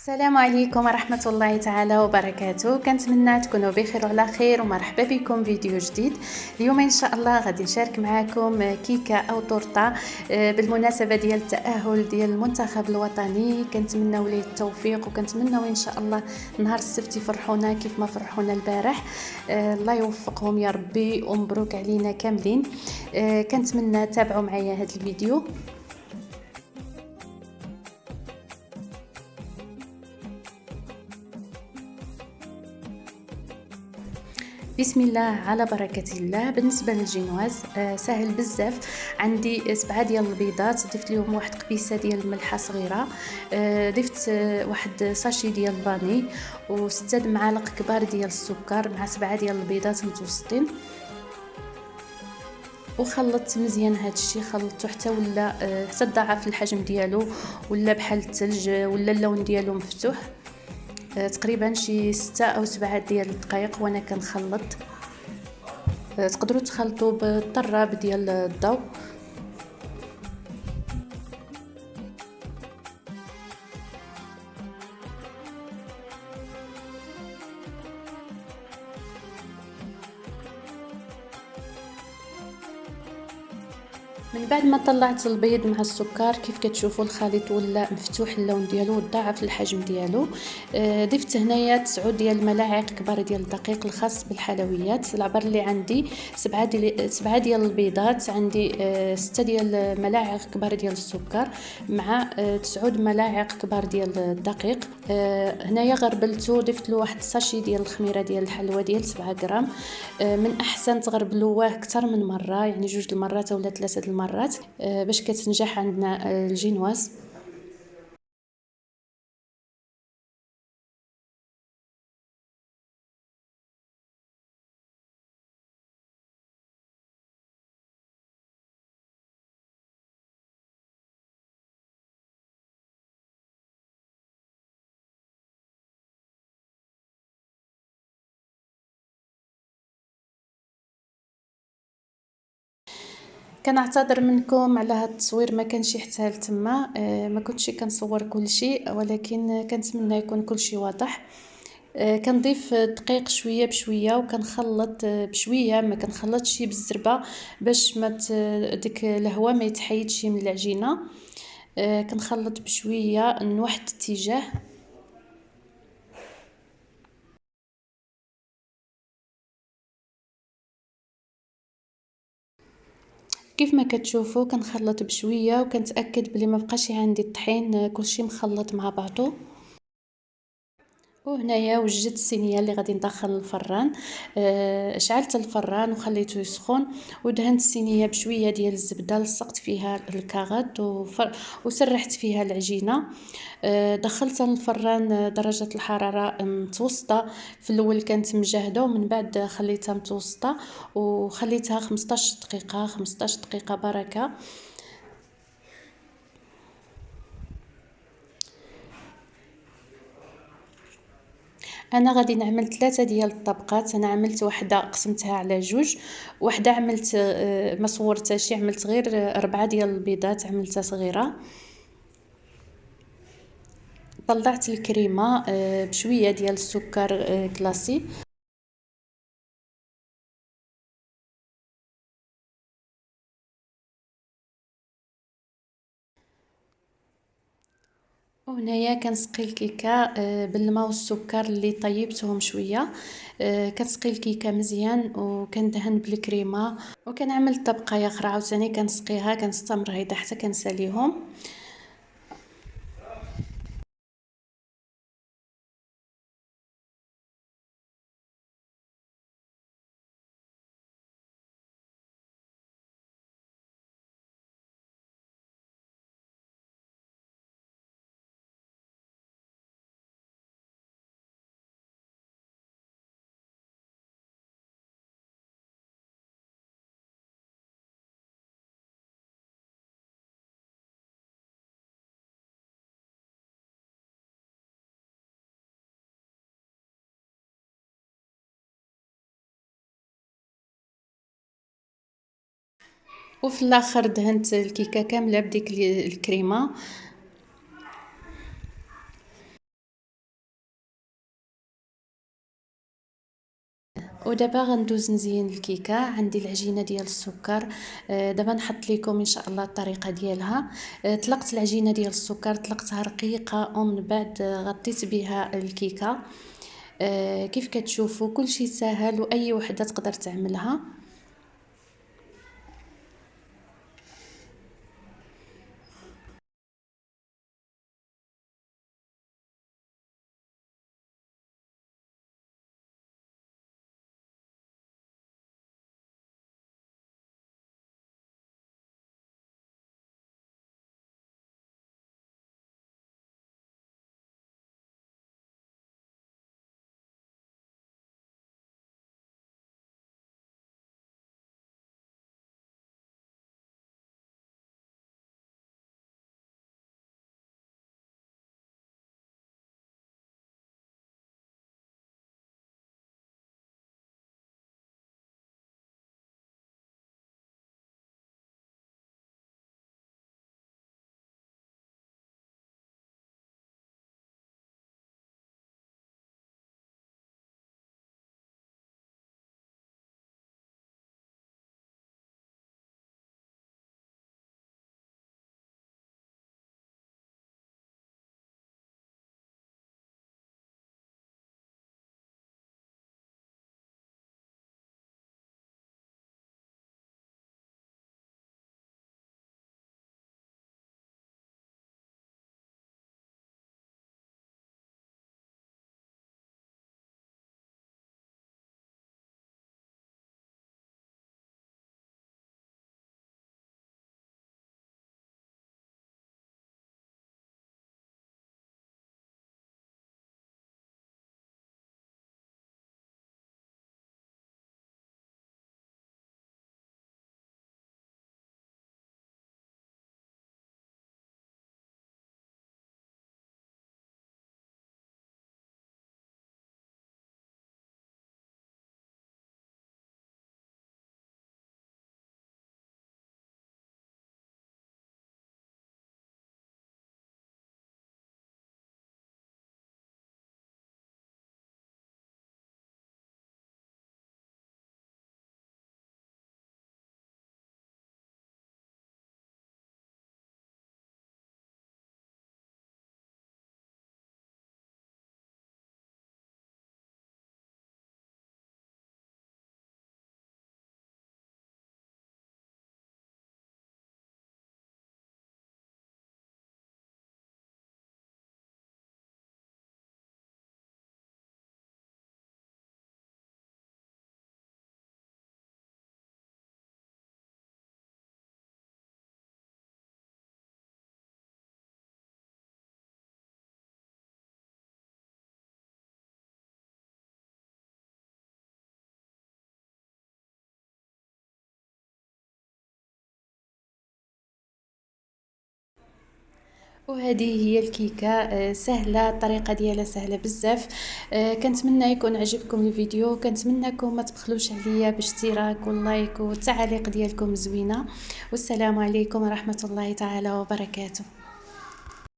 السلام عليكم ورحمة الله تعالى وبركاته. كنتمنى تكونوا بخير وعلى خير، ومرحبا بكم فيديو جديد. اليوم ان شاء الله غادي نشارك معكم كيكه او تورته بالمناسبه ديال التاهل ديال المنتخب الوطني. كنتمنوا ليه التوفيق، وكنتمنوا ان شاء الله نهار السبت يفرحونا كيف ما فرحونا البارح. الله يوفقهم يا ربي ومبروك علينا كاملين. كنتمنى تابعوا معايا هذا الفيديو. بسم الله على بركة الله. بالنسبه للجينواز سهل بزاف. عندي 7 ديال البيضات، ضفت لهم واحد قبيصه ديال الملحه صغيره، ضفت واحد ساشي ديال الفاني و6 معالق كبار ديال السكر مع 7 ديال البيضات متوسطين، وخلطت مزيان هذا الشيء. خلطته حتى ولا حتى ضاعف الحجم ديالو، ولا بحال الثلج، ولا اللون ديالو مفتوح. تقريبا شي 6 أو 7 ديال الدقائق وانا كنخلط. تقدروا تخلطوا بالطراب ديال الضوء. من بعد ما طلعت البيض مع السكر كيف كتشوفوا الخليط ولا مفتوح اللون ديالو وضاعف الحجم ديالو. ضفت هنايا 9 ديال الملاعق كبار ديال الدقيق الخاص بالحلويات. العبر اللي عندي 7 ديال البيضات، عندي 6 ديال الملاعق كبار ديال السكر مع 9 ملاعق كبار ديال الدقيق. هنايا غربلته، ضفت له واحد الساشي ديال الخميره ديال الحلوى ديال 7 غرام. من احسن تغربلوه اكثر من مره، يعني 2 المرات ولا 3 المرات باش كتنجح عندنا الجينواز. كنعتذر منكم على هذا التصوير، ما كانش حتى لتما، ما كنتش كنصور كل شيء، ولكن كنتمنى يكون كل شيء واضح. كنضيف الدقيق شويه بشويه وكنخلط بشويه، ما كنخلطش بالزربه باش ما ديك الهواء ما يتحيدش من العجينه. كنخلط بشويه من واحد الاتجاه. كيف ما كتشوفوا كنخلط بشويه وكنتاكد بلي ما بقاش عندي الطحين، كلشي مخلط مع بعضه. وهنايا وجدت الصينيه اللي غادي ندخل الفران. شعلت الفران وخليته يسخن، ودهنت الصينيه بشويه ديال الزبده، لصقت فيها الكاغط وسرحت فيها العجينه. دخلتها للفران درجه الحراره متوسطه. في الاول كانت مجهده، ومن بعد خليتها متوسطه وخليتها 15 دقيقه. 15 دقيقه بركه. انا غادي نعمل 3 ديال الطبقات. انا عملت واحده قسمتها على 2، واحده عملت ما صورتهاش، عملت غير 4 ديال البيضات عملتها صغيره. طلعت الكريمه بشويه ديال السكر كلاسي. وهنايا كنسقي الكيكه بالماء والسكر اللي طيبتهم شويه. كنسقي الكيكه مزيان وكندهن بالكريمه، وكنعمل طبقه اخرى عاوتاني كنسقيها، كنستمر هيدا حتى كنساليهم. وفي الاخر دهنت الكيكه كامله بديك الكريمه. ودابا غندوز نزين الكيكه. عندي العجينه ديال السكر. دابا نحط لكم ان شاء الله الطريقه ديالها. طلقت العجينه ديال السكر، طلقتها رقيقه ومن بعد غطيت بها الكيكه. كيف كتشوفوا كلشي سهل واي وحده تقدر تعملها. وهذه هي الكيكه. سهله، الطريقه ديالها سهله بزاف. كنتمنى يكون عجبكم الفيديو، كنتمنىكم ما تبخلوش عليا باشتراك واللايك والتعاليق ديالكم زوينه. والسلام عليكم ورحمه الله تعالى وبركاته.